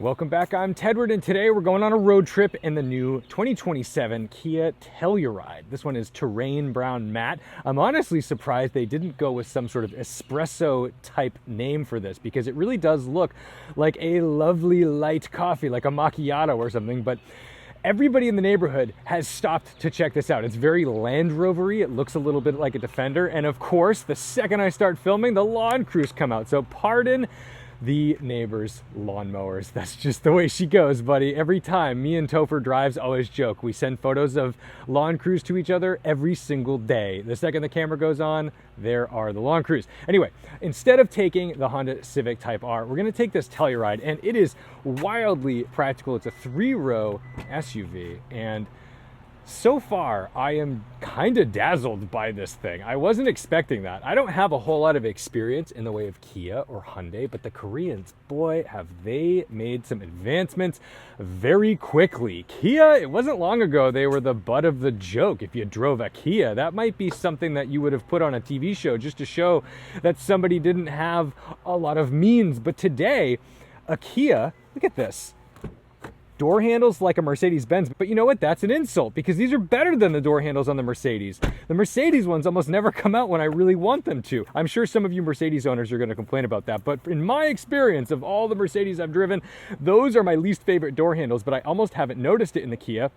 Welcome back, I'm Tedward, and today we're going on a road trip in the new 2027 Kia Telluride. This one is terrain brown matte. I'm honestly surprised they didn't go with some sort of espresso type name for this, because it really does look like a lovely light coffee, like a macchiato or something, but everybody in the neighborhood has stopped to check this out. It's very Land Rover-y. It looks a little bit like a Defender, and of course, the second I start filming, the lawn crews come out, so pardon the neighbor's lawnmowers. That's just the way she goes, buddy. Every time me and Topher drives, always joke. We send photos of lawn crews to each other every single day. The second the camera goes on, there are the lawn crews. Anyway, instead of taking the Honda Civic Type R, we're gonna take this Telluride, and it is wildly practical. It's a 3-row SUV, and so far, I am kind of dazzled by this thing. I wasn't expecting that. I don't have a whole lot of experience in the way of Kia or Hyundai, but the Koreans, boy, have they made some advancements very quickly. Kia, it wasn't long ago they were the butt of the joke. If you drove a Kia, that might be something that you would have put on a TV show just to show that somebody didn't have a lot of means. But today, a Kia, look at this. Door handles like a Mercedes-Benz, but you know what? That's an insult, because these are better than the door handles on the Mercedes. The Mercedes ones almost never come out when I really want them to. I'm sure some of you Mercedes owners are going to complain about that, but in my experience of all the Mercedes I've driven, those are my least favorite door handles, but I almost haven't noticed it in the Kia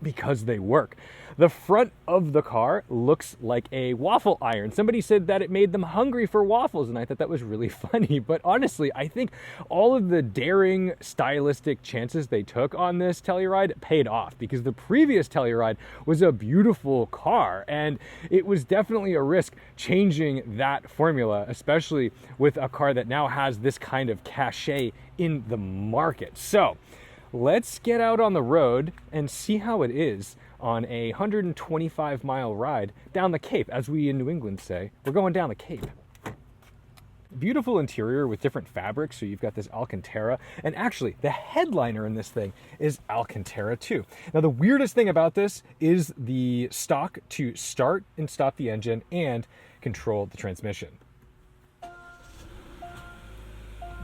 because they work. The front of the car looks like a waffle iron. Somebody said that it made them hungry for waffles, and I thought that was really funny. But honestly, I think all of the daring stylistic chances they took on this Telluride paid off, because the previous Telluride was a beautiful car, and it was definitely a risk changing that formula, especially with a car that now has this kind of cachet in the market. So let's get out on the road and see how it is on a 125-mile ride down the Cape. As we in New England say, we're going down the Cape. Beautiful interior with different fabrics. So you've got this Alcantara, and actually the headliner in this thing is Alcantara too. Now the weirdest thing about this is the stalk to start and stop the engine and control the transmission.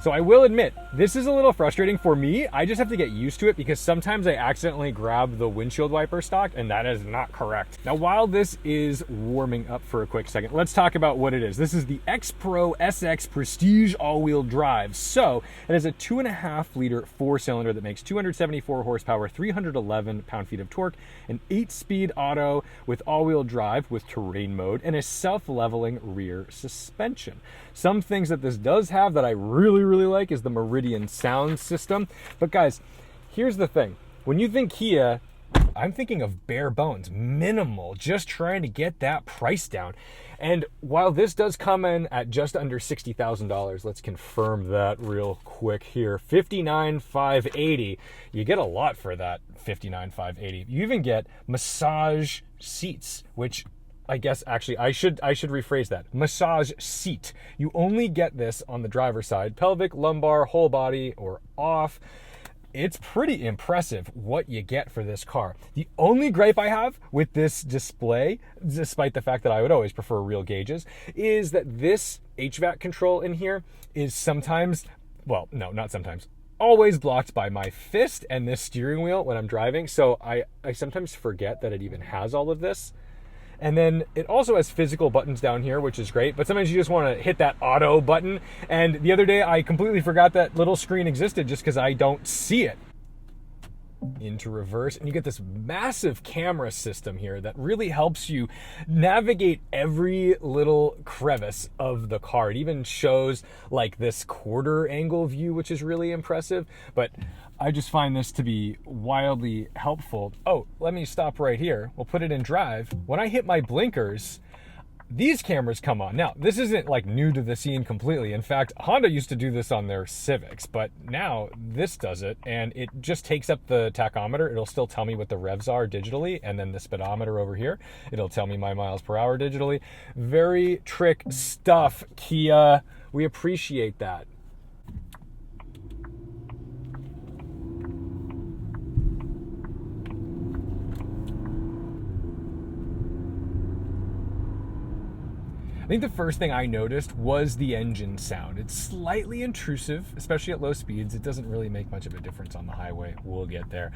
So I will admit, this is a little frustrating for me. I just have to get used to it, because sometimes I accidentally grab the windshield wiper stalk, and that is not correct. Now, while this is warming up for a quick second, let's talk about what it is. This is the X-Pro SX Prestige all-wheel drive. So it has a 2.5-liter 4-cylinder that makes 274 horsepower, 311 pound-feet of torque, an 8-speed auto with all-wheel drive with terrain mode, and a self-leveling rear suspension. Some things that this does have that I really like is the Meridian sound system. But guys, here's the thing. When you think Kia, I'm thinking of bare bones, minimal, just trying to get that price down. And while this does come in at just under $60,000, let's confirm that real quick here. $59,580. You get a lot for that $59,580. You even get massage seats, which I guess actually I should rephrase that. Massage seat. You only get this on the driver's side. Pelvic, lumbar, whole body, or off. It's pretty impressive what you get for this car. The only gripe I have with this display, despite the fact that I would always prefer real gauges, is that this HVAC control in here is sometimes, well, no, not sometimes, always blocked by my fist and this steering wheel when I'm driving. So I sometimes forget that it even has all of this. And then it also has physical buttons down here, which is great, but sometimes you just want to hit that auto button. And the other day I completely forgot that little screen existed just because I don't see it. Into reverse, and you get this massive camera system here that really helps you navigate every little crevice of the car. It even shows like this quarter angle view, which is really impressive, but I just find this to be wildly helpful. Oh, let me stop right here. We'll put it in drive. When I hit my blinkers, these cameras come on. Now, this isn't like new to the scene completely. In fact, Honda used to do this on their Civics, but now this does it, and it just takes up the tachometer. It'll still tell me what the revs are digitally, and then the speedometer over here, it'll tell me my miles per hour digitally. Very trick stuff, Kia. We appreciate that. think the first thing I noticed was the engine sound. It's slightly intrusive, especially at low speeds. It doesn't really make much of a difference on the highway. We'll get there.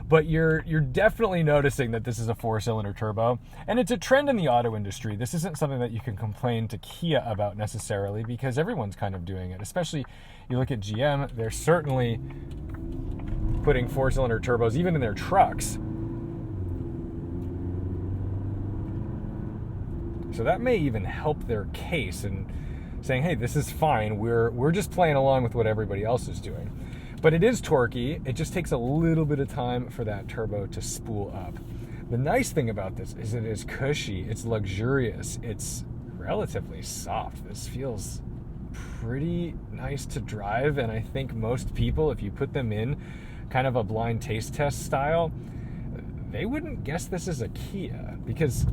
But you're definitely noticing that this is a 4-cylinder turbo. And it's a trend in the auto industry. This isn't something that you can complain to Kia about necessarily, because everyone's kind of doing it. Especially, you look at GM, they're certainly putting 4-cylinder turbos even in their trucks. So that may even help their case in saying, hey, this is fine. We're just playing along with what everybody else is doing. But it is torquey. It just takes a little bit of time for that turbo to spool up. The nice thing about this is it is cushy. It's luxurious. It's relatively soft. This feels pretty nice to drive. And I think most people, if you put them in kind of a blind taste test style, they wouldn't guess this is a Kia, because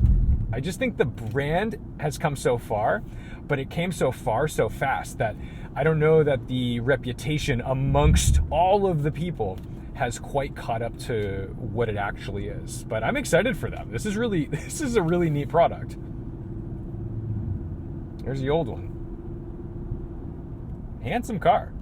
I just think the brand has come so far, but it came so far so fast that I don't know that the reputation amongst all of the people has quite caught up to what it actually is. But I'm excited for them. This is a really neat product. There's the old one. Handsome car.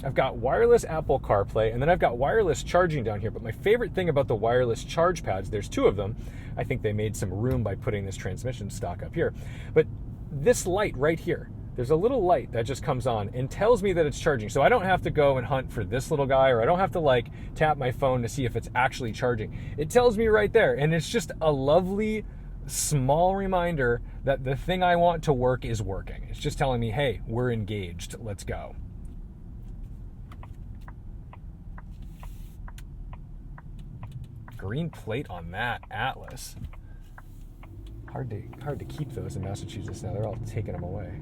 I've got wireless Apple CarPlay, and then I've got wireless charging down here. But my favorite thing about the wireless charge pads, there's 2 of them. I think they made some room by putting this transmission stock up here. But this light right here, there's a little light that just comes on and tells me that it's charging. So I don't have to go and hunt for this little guy, or I don't have to tap my phone to see if it's actually charging. It tells me right there, and it's just a lovely small reminder that the thing I want to work is working. It's just telling me, hey, we're engaged, let's go. Green plate on that Atlas. Hard to keep those in Massachusetts now. They're all taking them away.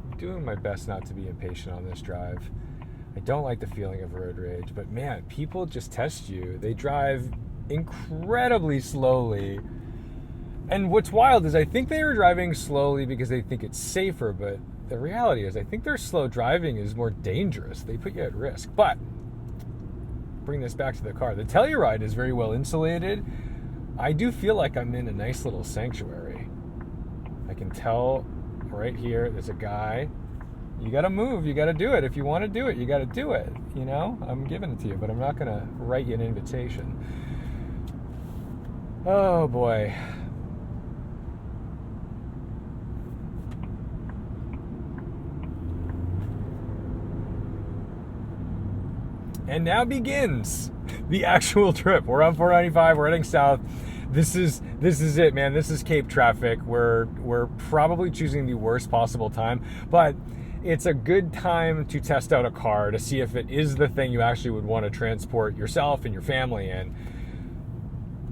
I'm doing my best not to be impatient on this drive. I don't like the feeling of road rage, but man, people just test you. They drive incredibly slowly. And what's wild is I think they are driving slowly because they think it's safer, but the reality is I think their slow driving is more dangerous. They put you at risk. But bring this back to the car. The Telluride is very well insulated. I do feel like I'm in a nice little sanctuary. I can tell right here there's a guy. You got to move. You got to do it. If you want to do it, you got to do it. You know, I'm giving it to you, but I'm not going to write you an invitation. Oh, boy. And now begins the actual trip. We're on 495. We're heading south. This is it, man. This is Cape traffic. We're probably choosing the worst possible time, but it's a good time to test out a car to see if it is the thing you actually would want to transport yourself and your family in.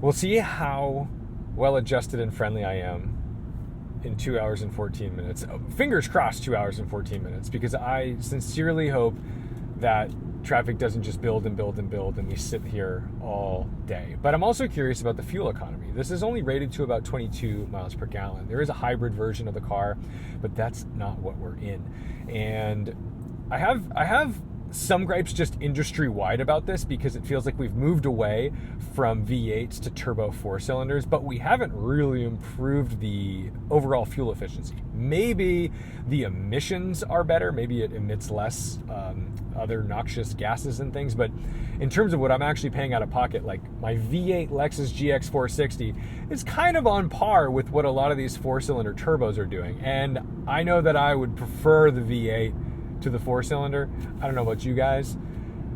We'll see how well adjusted and friendly I am in 2 hours and 14 minutes. Fingers crossed 2 hours and 14 minutes, because I sincerely hope that traffic doesn't just build and build and build and we sit here all day. But I'm also curious about the fuel economy. This is only rated to about 22 miles per gallon. There is a hybrid version of the car, but that's not what we're in. And I have some gripes just industry-wide about this, because it feels like we've moved away from V8s to turbo 4-cylinders, but we haven't really improved the overall fuel efficiency. Maybe the emissions are better, maybe it emits less other noxious gases and things, but in terms of what I'm actually paying out of pocket, like my V8 Lexus GX 460 is kind of on par with what a lot of these 4-cylinder turbos are doing. And I know that I would prefer the V8 to the 4-cylinder. I don't know about you guys,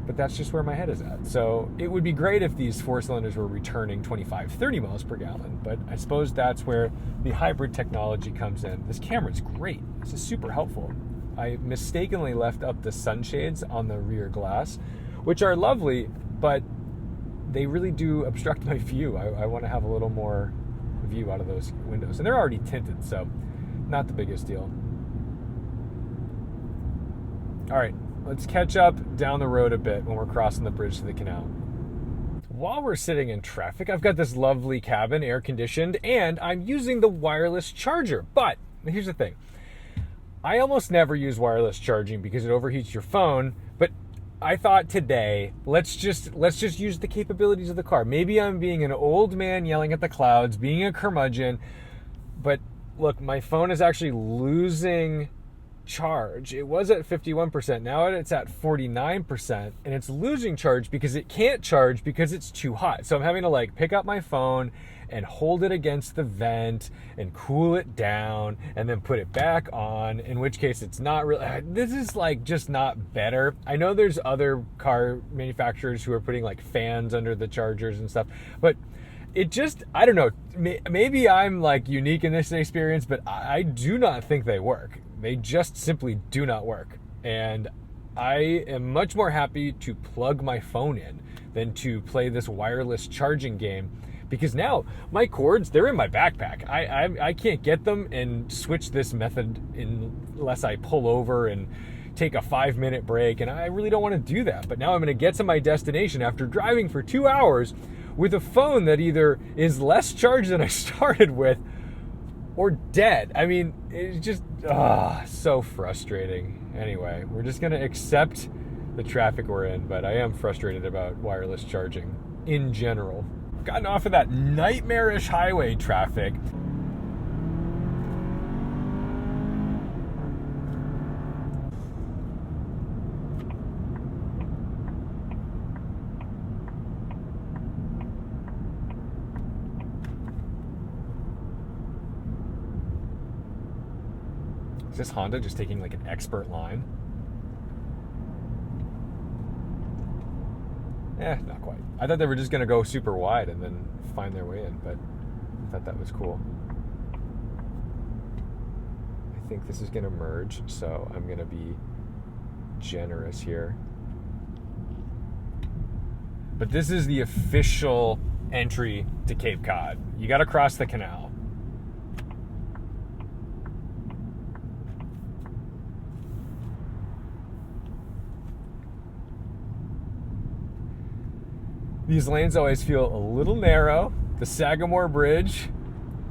but that's just where my head is at. So it would be great if these 4-cylinders were returning 25, 30 miles per gallon, but I suppose that's where the hybrid technology comes in. This camera's great. This is super helpful. I mistakenly left up the sunshades on the rear glass, which are lovely, but they really do obstruct my view. I want to have a little more view out of those windows. And they're already tinted, so not the biggest deal. All right, let's catch up down the road a bit when we're crossing the bridge to the canal. while we're sitting in traffic, I've got this lovely cabin, air conditioned, and I'm using the wireless charger. But here's the thing. I almost never use wireless charging because it overheats your phone, but I thought today, let's just use the capabilities of the car. Maybe I'm being an old man yelling at the clouds, being a curmudgeon, but look, my phone is actually losing charge. It was at 51%, now it's at 49%, and it's losing charge because it can't charge because it's too hot. So I'm having to like pick up my phone and hold it against the vent and cool it down and then put it back on, in which case it's not really, this is like just not better. I know there's other car manufacturers who are putting like fans under the chargers and stuff, but it just, I don't know, maybe I'm like unique in this experience, but I do not think they work. They just simply do not work. And I am much more happy to plug my phone in than to play this wireless charging game, because now my cords, they're in my backpack. I can't get them and switch this method unless I pull over and take a 5-minute break, and I really don't want to do that. But now I'm going to get to my destination after driving for 2 hours with a phone that either is less charged than I started with or dead. I mean, it's just so frustrating. Anyway, we're just going to accept the traffic we're in, but I am frustrated about wireless charging in general. Gotten off of that nightmarish highway traffic. Is this Honda just taking like an expert line? Not quite. I thought they were just going to go super wide and then find their way in, but I thought that was cool. I think this is going to merge, so I'm going to be generous here. But this is the official entry to Cape Cod. You got to cross the canal. These lanes always feel a little narrow. The Sagamore Bridge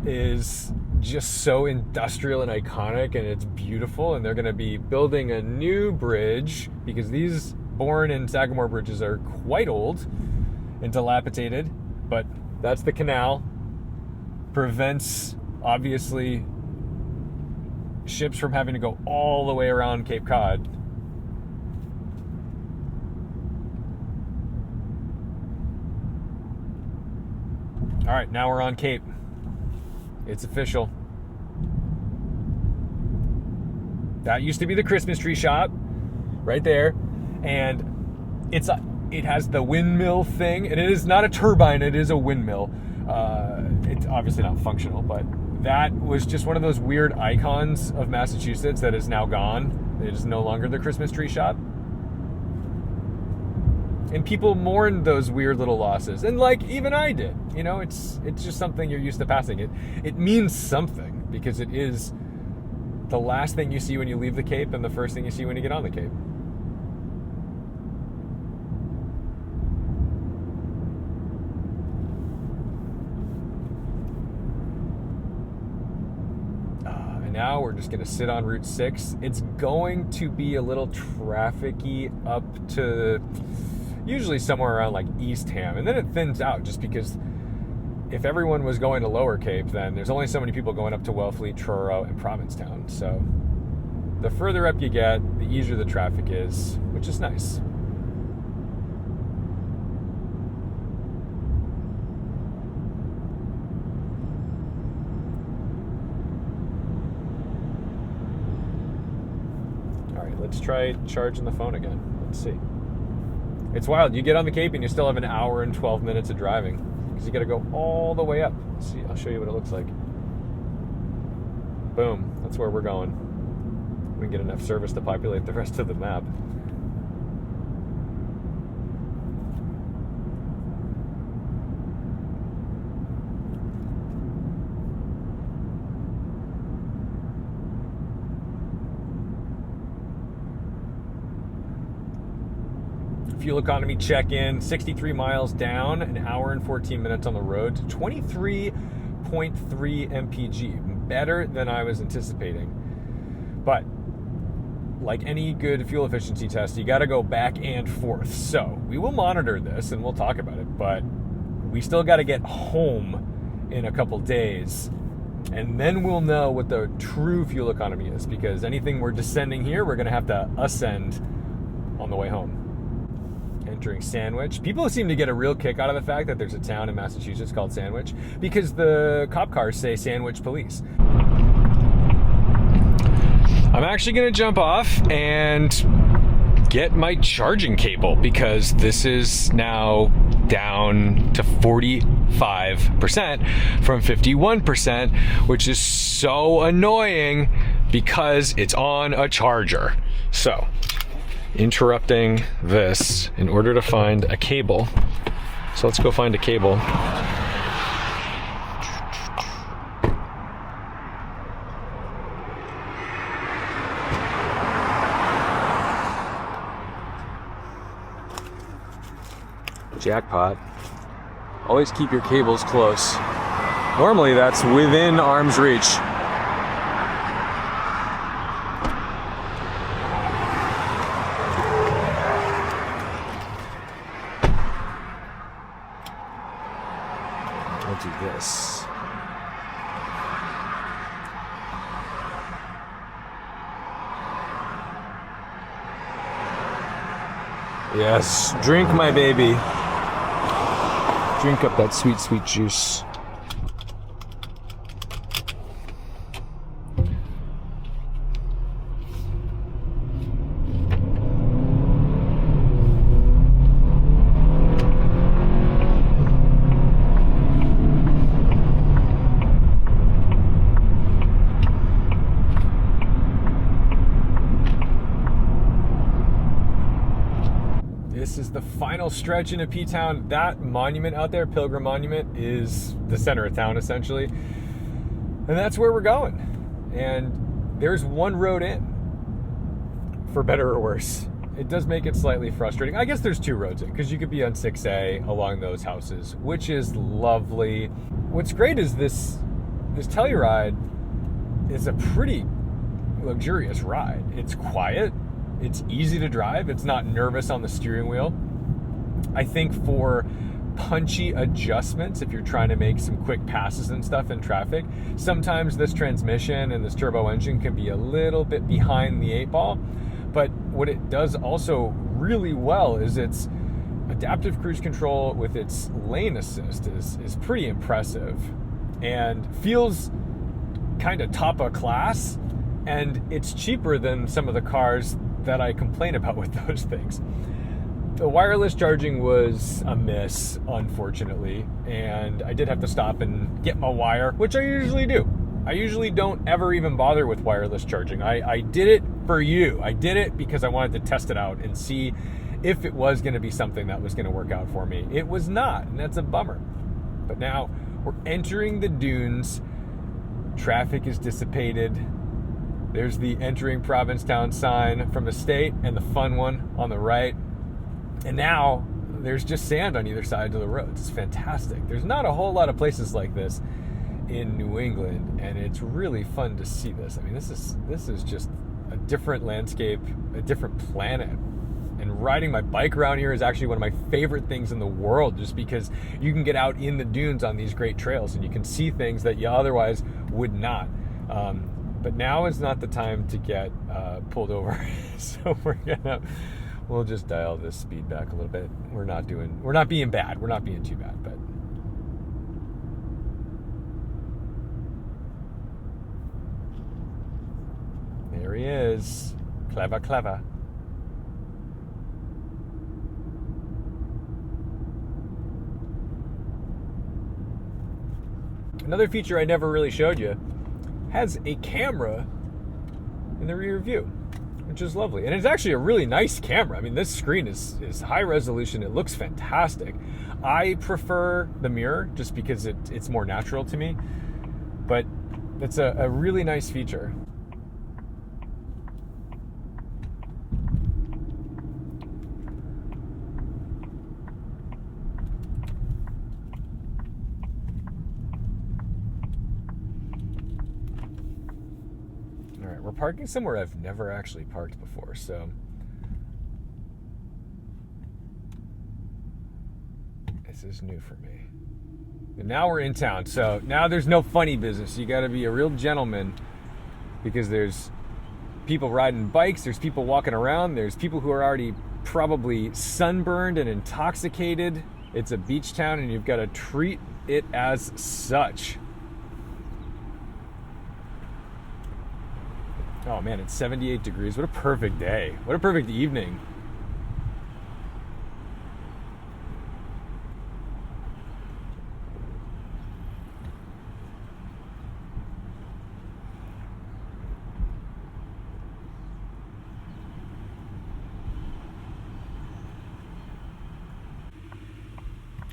is just so industrial and iconic, and it's beautiful, and they're going to be building a new bridge because these Bourne and Sagamore bridges are quite old and dilapidated, but that's the canal. Prevents, obviously, ships from having to go all the way around Cape Cod. All right, now we're on Cape. It's official. That used to be the Christmas tree shop right there. And it has the windmill thing. And it is not a turbine, it is a windmill. It's obviously not functional, but that was just one of those weird icons of Massachusetts that is now gone. It is no longer the Christmas tree shop. And people mourn those weird little losses. And like, even I did. You know, it's just something you're used to passing. It means something because it is the last thing you see when you leave the Cape and the first thing you see when you get on the Cape. And now we're just going to sit on Route 6. It's going to be a little trafficy up to usually somewhere around like East Ham, and then it thins out just because if everyone was going to Lower Cape, then there's only so many people going up to Wellfleet, Truro, and Provincetown. So the further up you get, the easier the traffic is, which is nice. All right, let's try charging the phone again. Let's see. It's wild. You get on the Cape and you still have an hour and 12 minutes of driving because you got to go all the way up. Let's see, I'll show you what it looks like. Boom. That's where we're going. We can get enough service to populate the rest of the map. Fuel economy check-in, 63 miles down, an hour and 14 minutes on the road to 23.3 mpg. Better than I was anticipating. But like any good fuel efficiency test, you got to go back and forth. So we will monitor this and we'll talk about it, but we still got to get home in a couple days, and then we'll know what the true fuel economy is, because anything we're descending here, we're going to have to ascend on the way home. Entering Sandwich. People seem to get a real kick out of the fact that there's a town in Massachusetts called Sandwich, because the cop cars say Sandwich Police. I'm actually going to jump off and get my charging cable, because this is now down to 45% from 51%, which is so annoying because it's on a charger. So, interrupting this in order to find a cable. So let's go find a cable. Jackpot. Always keep your cables close. Normally that's within arm's reach. We'll do this. Yes, drink my baby. Drink up that sweet, sweet juice. This is the final stretch into P-Town. That monument out there, Pilgrim Monument, is the center of town essentially. And that's where we're going. And there's one road in, for better or worse. It does make it slightly frustrating. I guess there's two roads in, because you could be on 6A along those houses, which is lovely. What's great is this Telluride is a pretty luxurious ride. It's quiet. It's easy to drive. It's not nervous on the steering wheel. I think for punchy adjustments, if you're trying to make some quick passes and stuff in traffic, sometimes this transmission and this turbo engine can be a little bit behind the 8-ball. But what it does also really well is its adaptive cruise control with its lane assist is pretty impressive and feels kind of top of class, and it's cheaper than some of the cars that I complain about with those things. The wireless charging was a miss, unfortunately, and I did have to stop and get my wire, which I usually do. I usually don't ever even bother with wireless charging. I did it for you. I did it because I wanted to test it out and see if it was going to be something that was going to work out for me. It was not, and that's a bummer. But now we're entering the dunes. Traffic is dissipated. There's the entering Provincetown sign from the state and the fun one on the right. And now there's just sand on either side of the roads. It's fantastic. There's not a whole lot of places like this in New England, and it's really fun to see this. I mean, this is just a different landscape, a different planet. And riding my bike around here is actually one of my favorite things in the world, just because you can get out in the dunes on these great trails and you can see things that you otherwise would not. But now is not the time to get pulled over. So we'll just dial this speed back a little bit. We're not being bad. We're not being too bad, but there he is. Clever, clever. Another feature I never really showed you has a camera in the rear view, which is lovely. And it's actually a really nice camera. I mean, this screen is high resolution. It looks fantastic. I prefer the mirror just because it's more natural to me, but it's a really nice feature. We're parking somewhere I've never actually parked before, so this is new for me. And now we're in town, so now there's no funny business. You got to be a real gentleman because there's people riding bikes, there's people walking around, there's people who are already probably sunburned and intoxicated. It's a beach town and you've got to treat it as such. Oh man, it's 78 degrees. What a perfect day. What a perfect evening.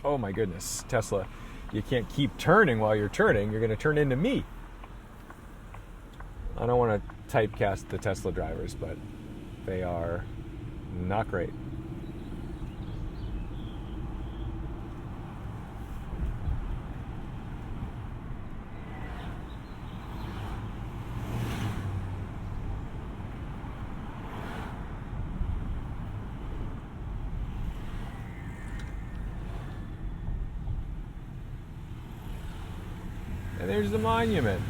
Oh my goodness, Tesla, you can't keep turning while you're turning. You're going to turn into me. I don't want to typecast the Tesla drivers, but they are not great. And there's the monument.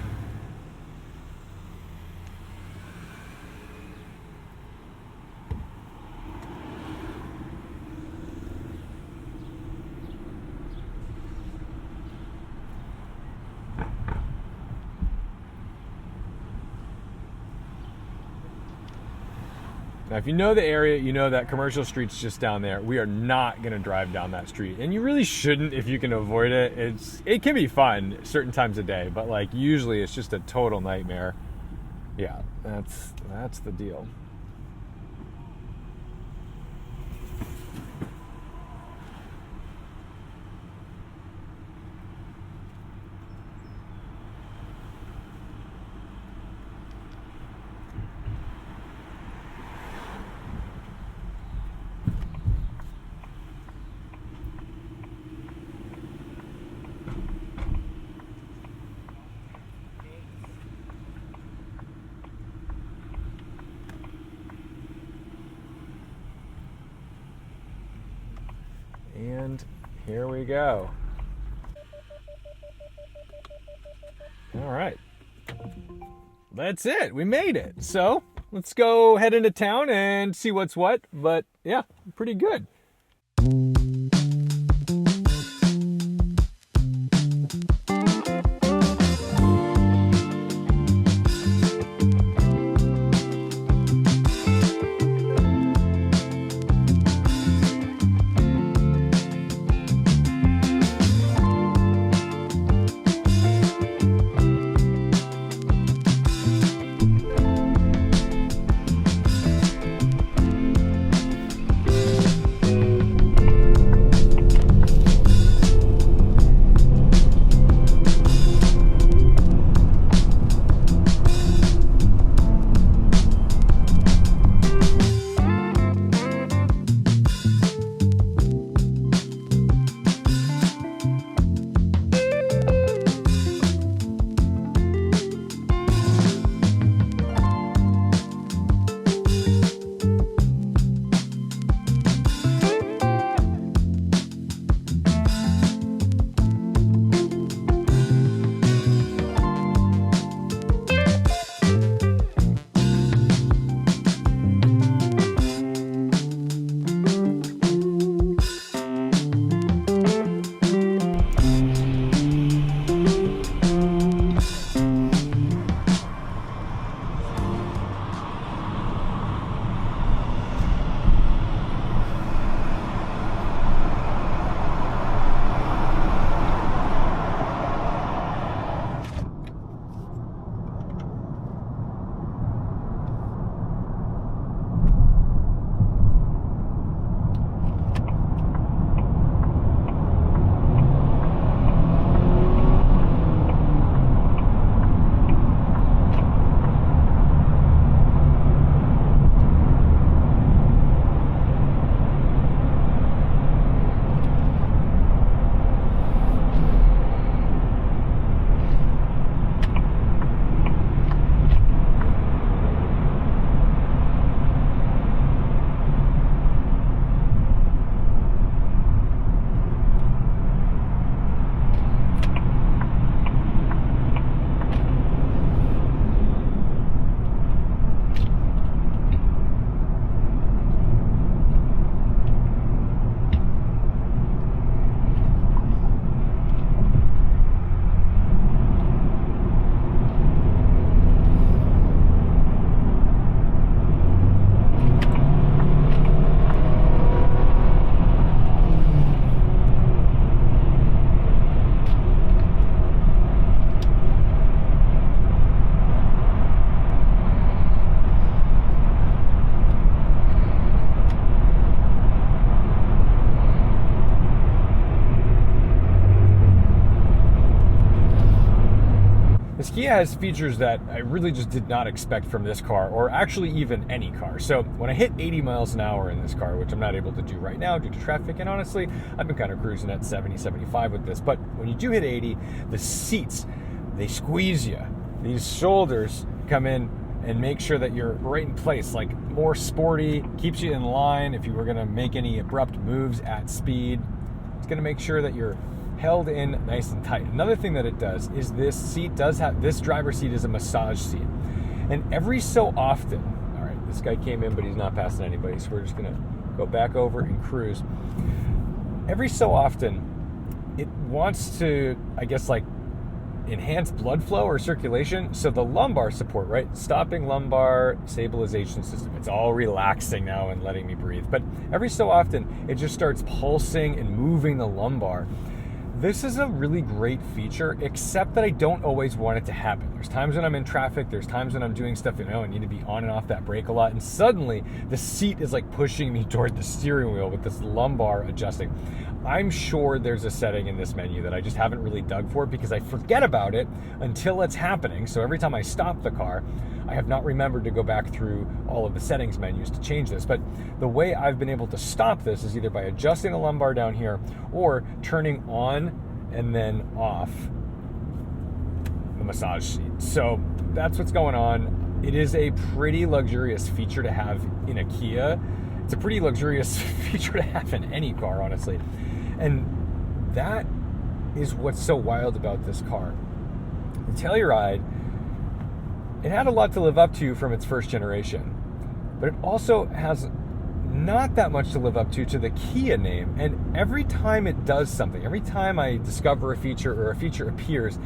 Now, if you know the area, you know that commercial street's just down there. We are not going to drive down that street. And you really shouldn't if you can avoid it. It can be fun certain times of day, but like usually it's just a total nightmare. Yeah, that's the deal. And here we go. All right. That's it. We made it. So let's go head into town and see what's what. But yeah, pretty good. Kia has features that I really just did not expect from this car, or actually even any car. So when I hit 80 miles an hour in this car, which I'm not able to do right now due to traffic, and honestly, I've been kind of cruising at 70, 75 with this, but when you do hit 80, the seats, they squeeze you. These shoulders come in and make sure that you're right in place, like more sporty, keeps you in line if you were gonna make any abrupt moves at speed. It's gonna make sure that you're held in nice and tight. Another thing that it does is this driver's seat is a massage seat. And every so often, all right, this guy came in, but he's not passing anybody, so we're just gonna go back over and cruise. Every so often, it wants to, I guess, like, enhance blood flow or circulation. So the lumbar support, right? Stopping lumbar stabilization system. It's all relaxing now and letting me breathe. But every so often, it just starts pulsing and moving the lumbar. This is a really great feature, except that I don't always want it to happen. There's times when I'm in traffic, there's times when I'm doing stuff, I need to be on and off that brake a lot, and suddenly the seat is like pushing me toward the steering wheel with this lumbar adjusting. I'm sure there's a setting in this menu that I just haven't really dug for because I forget about it until it's happening. So every time I stop the car, I have not remembered to go back through all of the settings menus to change this. But the way I've been able to stop this is either by adjusting the lumbar down here or turning on and then off the massage seat. So that's what's going on. It is a pretty luxurious feature to have in a Kia. It's a pretty luxurious feature to have in any car, honestly. And that is what's so wild about this car. The Telluride, it had a lot to live up to from its first generation, but it also has not that much to live up to the Kia name. And every time it does something, every time I discover a feature or a feature appears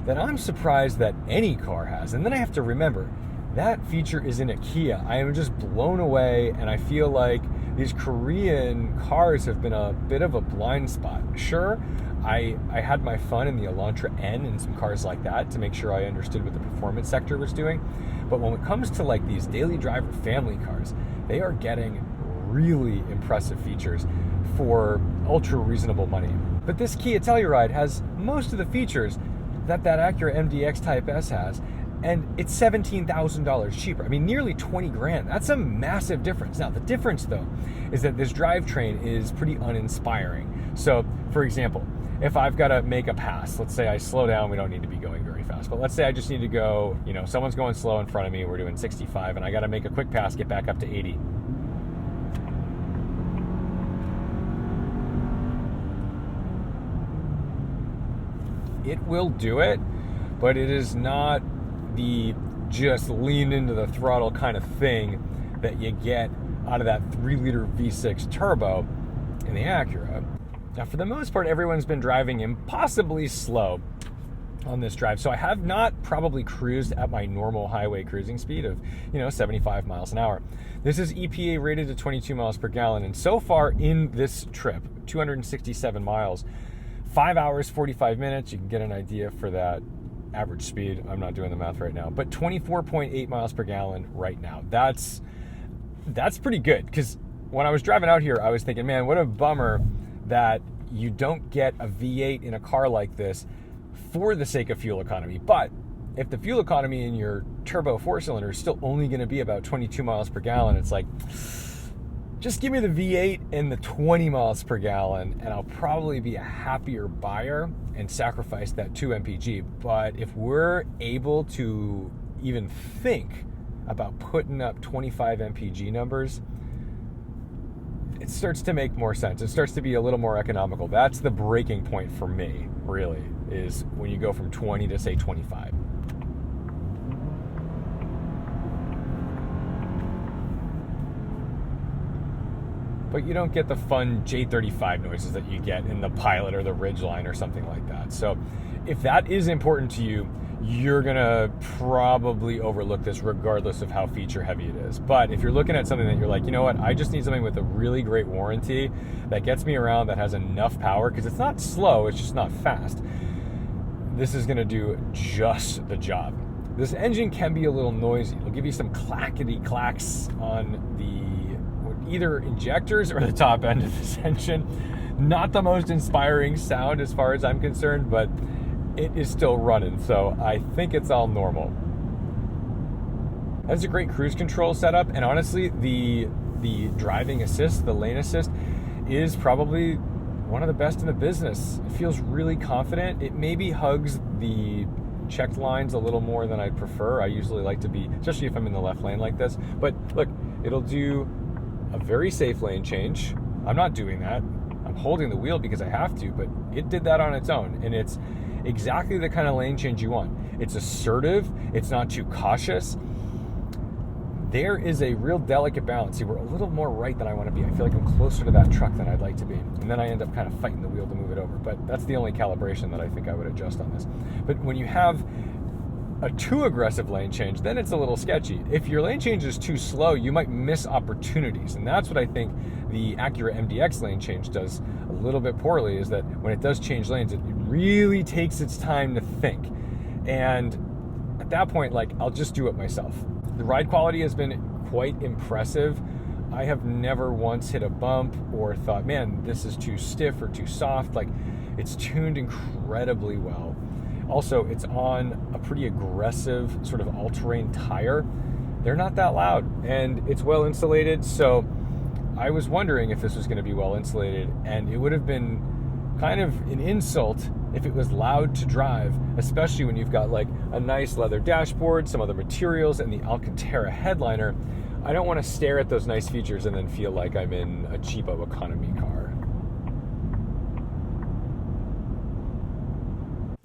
that I'm surprised that any car has, and then I have to remember, that feature is in a Kia. I am just blown away, and I feel like these Korean cars have been a bit of a blind spot. Sure, I had my fun in the Elantra N and some cars like that to make sure I understood what the performance sector was doing. But when it comes to like these daily driver family cars, they are getting really impressive features for ultra reasonable money. But this Kia Telluride has most of the features that Acura MDX Type S has, and it's $17,000 cheaper. I mean, nearly 20 grand. That's a massive difference. Now, the difference, though, is that this drivetrain is pretty uninspiring. So, for example, if I've got to make a pass, let's say I slow down, we don't need to be going very fast, but let's say I just need to go, someone's going slow in front of me, we're doing 65, and I got to make a quick pass, get back up to 80. It will do it, but it is not the just lean into the throttle kind of thing that you get out of that 3-liter V6 turbo in the Acura. Now, for the most part, everyone's been driving impossibly slow on this drive, so I have not probably cruised at my normal highway cruising speed of 75 miles an hour. This is EPA rated to 22 miles per gallon, and so far in this trip, 267 miles, 5 hours 45 minutes, you can get an idea for that average speed. I'm not doing the math right now, but 24.8 miles per gallon right now. That's pretty good, because when I was driving out here, I was thinking, man, what a bummer that you don't get a V8 in a car like this for the sake of fuel economy. But if the fuel economy in your turbo 4-cylinder is still only going to be about 22 miles per gallon, it's like, just give me the V8 and the 20 miles per gallon, and I'll probably be a happier buyer and sacrifice that 2 mpg. But if we're able to even think about putting up 25 mpg numbers, it starts to make more sense. It starts to be a little more economical. That's the breaking point for me, really, is when you go from 20 to, say, 25. But you don't get the fun J35 noises that you get in the Pilot or the Ridgeline or something like that. So if that is important to you, you're gonna probably overlook this regardless of how feature heavy it is. But if you're looking at something that you're like, you know what, I just need something with a really great warranty that gets me around, that has enough power, because it's not slow, it's just not fast, this is gonna do just the job. This engine can be a little noisy. It'll give you some clackety clacks on the either injectors or the top end of this engine. Not the most inspiring sound as far as I'm concerned, but it is still running, so I think it's all normal. That's a great cruise control setup, and honestly, the driving assist, the lane assist, is probably one of the best in the business. It feels really confident. It maybe hugs the checked lines a little more than I'd prefer. I usually like to be, especially if I'm in the left lane like this. But look, it'll do a very safe lane change. I'm not doing that. I'm holding the wheel because I have to, but it did that on its own. And it's exactly the kind of lane change you want. It's assertive. It's not too cautious. There is a real delicate balance. See, we're a little more right than I want to be. I feel like I'm closer to that truck than I'd like to be. And then I end up kind of fighting the wheel to move it over. But that's the only calibration that I think I would adjust on this. But when you have a too aggressive lane change, then it's a little sketchy. If your lane change is too slow, you might miss opportunities. And that's what I think the Acura MDX lane change does a little bit poorly, is that when it does change lanes, it really takes its time to think. And at that point, like, I'll just do it myself. The ride quality has been quite impressive. I have never once hit a bump or thought, man, this is too stiff or too soft. Like, it's tuned incredibly well. Also, it's on a pretty aggressive sort of all-terrain tire. They're not that loud, and it's well insulated. So I was wondering if this was going to be well insulated, and it would have been kind of an insult if it was loud to drive, especially when you've got like a nice leather dashboard, some other materials, and the Alcantara headliner. I don't want to stare at those nice features and then feel like I'm in a cheapo economy car.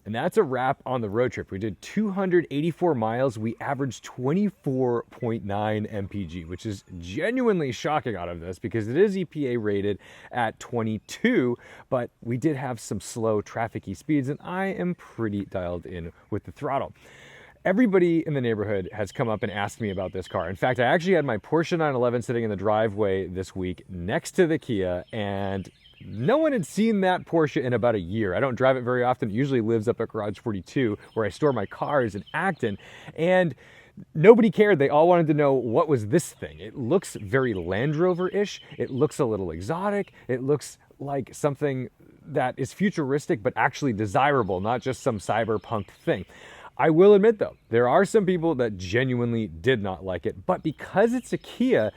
And that's a wrap on the road trip. We did 284 miles. We averaged 24.9 mpg, which is genuinely shocking out of this because it is EPA rated at 22, but we did have some slow traffic-y speeds, and I am pretty dialed in with the throttle. Everybody in the neighborhood has come up and asked me about this car. In fact, I actually had my Porsche 911 sitting in the driveway this week next to the Kia, and no one had seen that Porsche in about a year. I don't drive it very often. It usually lives up at Garage 42, where I store my cars in Acton. And nobody cared. They all wanted to know, what was this thing? It looks very Land Rover-ish. It looks a little exotic. It looks like something that is futuristic, but actually desirable, not just some cyberpunk thing. I will admit, though, there are some people that genuinely did not like it. But because it's a Kia,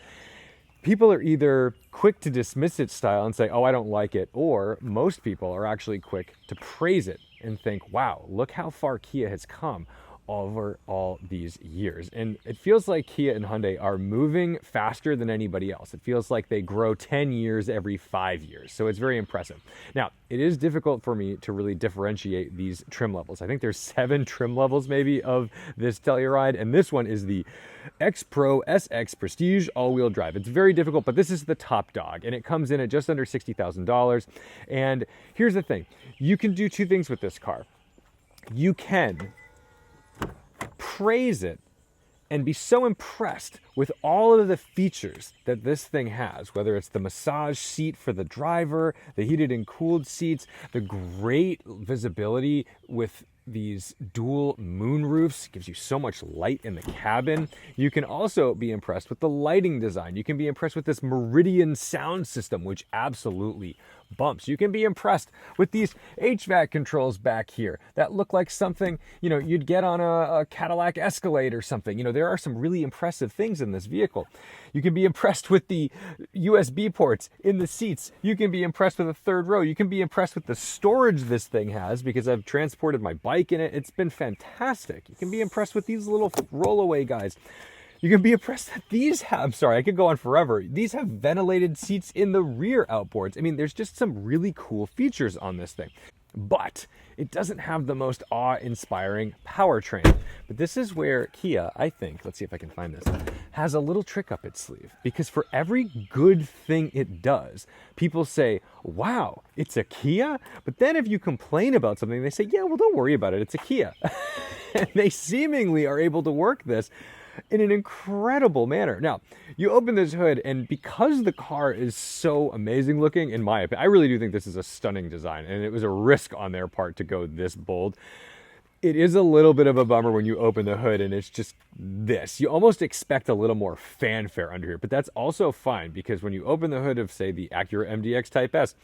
people are either quick to dismiss its style and say, oh, I don't like it, or most people are actually quick to praise it and think, wow, look how far Kia has come over all these years. And it feels like Kia and Hyundai are moving faster than anybody else. It feels like they grow 10 years every 5 years. So it's very impressive. Now, it is difficult for me to really differentiate these trim levels. I think there's 7 trim levels maybe of this Telluride, and this one is the X Pro SX Prestige all-wheel drive. It's very difficult, but this is the top dog, and it comes in at just under $60,000. And here's the thing. You can do 2 things with this car. You can praise it and be so impressed with all of the features that this thing has, whether it's the massage seat for the driver, the heated and cooled seats, the great visibility with these dual moon roofs, gives you so much light in the cabin. You can also be impressed with the lighting design. You can be impressed with this Meridian sound system, which absolutely bumps. You can be impressed with these HVAC controls back here that look like something, you know, you'd get on a Cadillac Escalade or something. You know, there are some really impressive things in this vehicle. You can be impressed with the USB ports in the seats. You can be impressed with the third row. You can be impressed with the storage this thing has, because I've transported my bike in it. It's been fantastic. You can be impressed with these little rollaway guys. You can be impressed that these have, I'm sorry, I could go on forever. These have ventilated seats in the rear outboards. I mean, there's just some really cool features on this thing. But it doesn't have the most awe-inspiring powertrain. But this is where Kia, I think, let's see if I can find this, has a little trick up its sleeve. Because for every good thing it does, people say, wow, it's a Kia? But then if you complain about something, they say, yeah, well, don't worry about it, it's a Kia. And they seemingly are able to work this in an incredible manner. Now, you open this hood, and because the car is so amazing looking, in my opinion, I really do think this is a stunning design, and it was a risk on their part to go this bold. It is a little bit of a bummer when you open the hood and it's just this. You almost expect a little more fanfare under here, but that's also fine, because when you open the hood of, say, the Acura MDX Type S,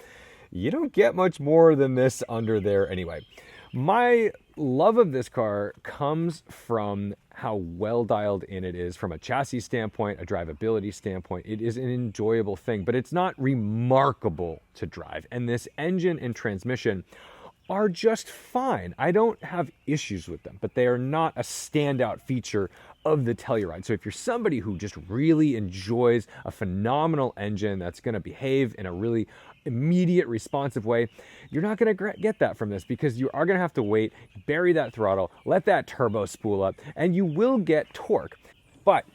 you don't get much more than this under there anyway. My love of this car comes from how well dialed in it is from a chassis standpoint, a drivability standpoint. It is an enjoyable thing, but it's not remarkable to drive. And this engine and transmission are just fine. I don't have issues with them, but they are not a standout feature of the Telluride. So if you're somebody who just really enjoys a phenomenal engine that's going to behave in a really immediate, responsive way, you're not going to get that from this, because you are going to have to wait, bury that throttle, let that turbo spool up, and you will get torque. But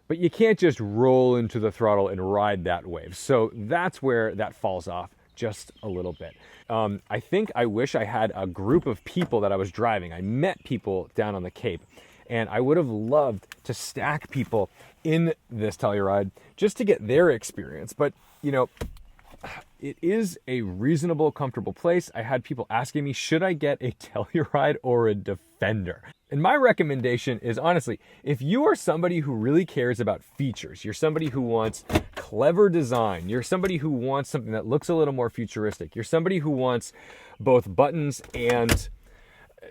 you can't just roll into the throttle and ride that wave. So that's where that falls off just a little bit. I wish I had a group of people that I was driving. I met people down on the Cape, and I would have loved to stack people in this Telluride just to get their experience. But, you know, it is a reasonable, comfortable place. I had people asking me, should I get a Telluride or a Defender? And my recommendation is, honestly, if you are somebody who really cares about features, you're somebody who wants clever design, you're somebody who wants something that looks a little more futuristic, you're somebody who wants both buttons and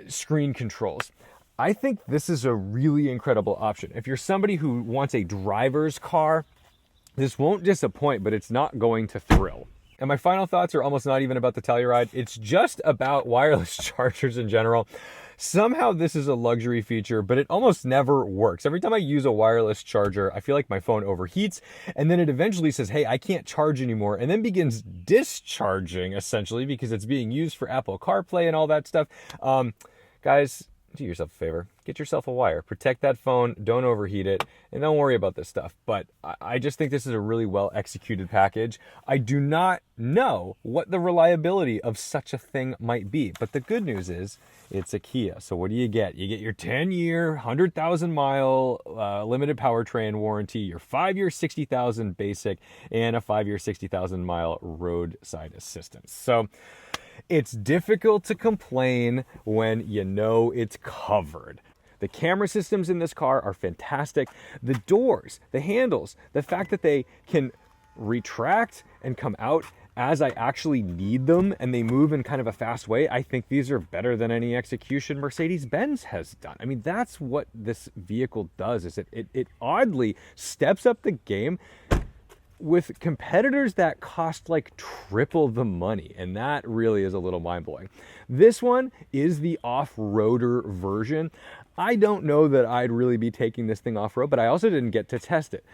screen controls, I think this is a really incredible option. If you're somebody who wants a driver's car, this won't disappoint, but it's not going to thrill. And my final thoughts are almost not even about the Telluride. It's just about wireless chargers in general. Somehow this is a luxury feature, but it almost never works. Every time I use a wireless charger, I feel like my phone overheats, and then it eventually says, hey, I can't charge anymore, and then begins discharging, essentially, because it's being used for Apple CarPlay and all that stuff. Guys, do yourself a favor. Get yourself a wire. Protect that phone. Don't overheat it. And don't worry about this stuff. But I just think this is a really well executed package. I do not know what the reliability of such a thing might be. But the good news is it's a Kia. So what do you get? You get your 10-year, 100,000-mile limited powertrain warranty, your 5-year, 60,000 basic, and a 5-year, 60,000-mile roadside assistance. So it's difficult to complain when you know it's covered. The camera systems in this car are fantastic. The doors, the handles, the fact that they can retract and come out as I actually need them, and they move in kind of a fast way, I think these are better than any execution Mercedes-Benz has done. I mean, that's what this vehicle does, is it oddly steps up the game with competitors that cost like triple the money, and that really is a little mind-blowing. This one is the off-roader version. I don't know that I'd really be taking this thing off-road, but I also didn't get to test it.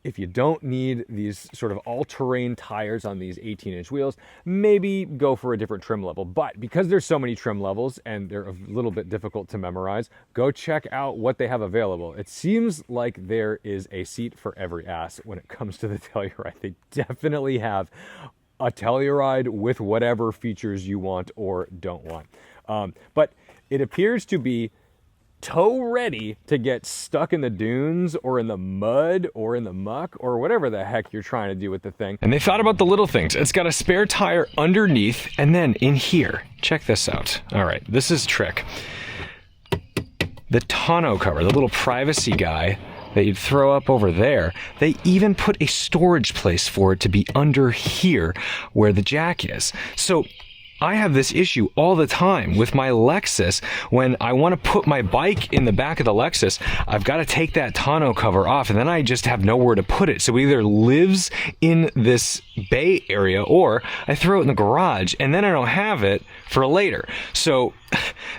If you don't need these sort of all-terrain tires on these 18-inch wheels, maybe go for a different trim level. But because there's so many trim levels and they're a little bit difficult to memorize, go check out what they have available. It seems like there is a seat for every ass when it comes to the Telluride. They definitely have a Telluride with whatever features you want or don't want. But it appears to be tow ready to get stuck in the dunes or in the mud or in the muck or whatever the heck you're trying to do with the thing. And they thought about the little things. It's got a spare tire underneath, and then in here, check this out. All right, this is a trick. The tonneau cover, the little privacy guy that you'd throw up over there, they even put a storage place for it to be under here where the jack is. So I have this issue all the time with my Lexus. When I want to put my bike in the back of the Lexus, I've got to take that tonneau cover off, and then I just have nowhere to put it. So it either lives in this bay area or I throw it in the garage, and then I don't have it for later. So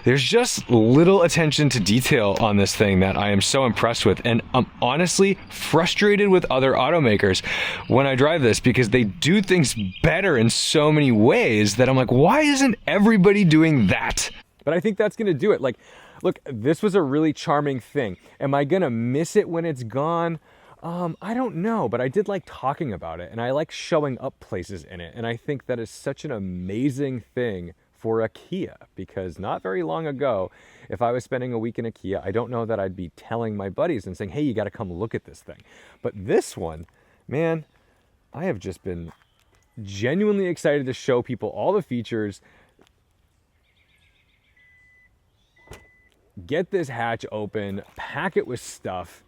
there's just little attention to detail on this thing that I am so impressed with, and I'm honestly frustrated with other automakers when I drive this, because they do things better in so many ways that I'm like, why isn't everybody doing that? But I think that's gonna do it. Like, look, this was a really charming thing. Am I gonna miss it when it's gone? I don't know, but I did like talking about it, and I like showing up places in it, and I think that is such an amazing thing for a Kia, because not very long ago, if I was spending a week in a Kia, I don't know that I'd be telling my buddies and saying, hey, you got to come look at this thing. But this one, man, I have just been genuinely excited to show people all the features. Get this hatch open, pack it with stuff,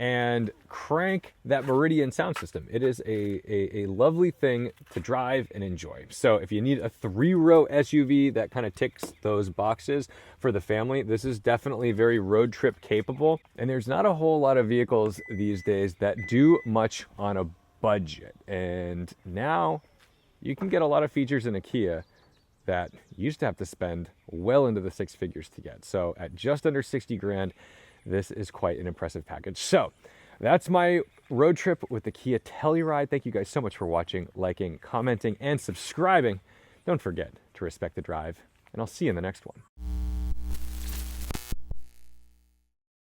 and crank that Meridian sound system. It is a lovely thing to drive and enjoy. So if you need a 3-row SUV that kind of ticks those boxes for the family, this is definitely very road trip capable. And there's not a whole lot of vehicles these days that do much on a budget. And now you can get a lot of features in a Kia that you used to have to spend well into the 6 figures to get. So at just under 60 grand, this is quite an impressive package. So that's my road trip with the Kia Telluride. Thank you guys so much for watching, liking, commenting, and subscribing. Don't forget to respect the drive, and I'll see you in the next one.